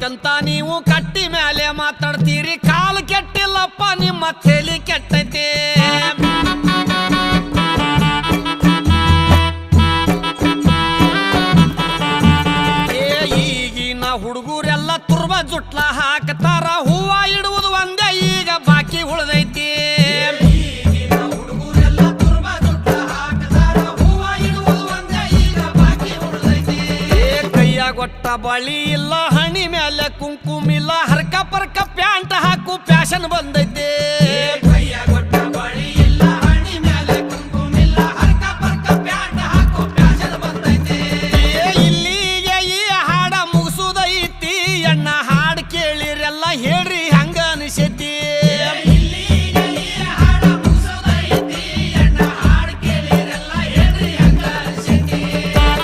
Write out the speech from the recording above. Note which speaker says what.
Speaker 1: ಐತಂತ ನೀವು ಕಟ್ಟಿ ಮೇಲೆ ಮಾತಾಡ್ತೀರಿ ಕಾಲು ಕೆಟ್ಟಿಲ್ಲಪ್ಪ ನಿಮ್ಮ ತಲೆ ಕೆಟ್ಟೈತೆ ಈಗಿನ ಹುಡುಗರೆಲ್ಲ ತುರ್ಬ ಜುಟ್ಲ ಹಾಕ್ತಾರ ಹೂವ ಇಡುವುದು ಒಂದೇ ಈಗ ಬಾಕಿ ಉಳ್ದೈತಿ ಕೊಟ್ಟ ಬಳಿ ಇಲ್ಲ ಹಣಿ ಮೇಲೆ ಕುಂಕುಮಿಲ್ಲ ಹರ್ಕ ಪರ್ಕ ಪ್ಯಾಂಟ್ ಹಾಕು ಫ್ಯಾಷನ್ ಬಂದೈತೆ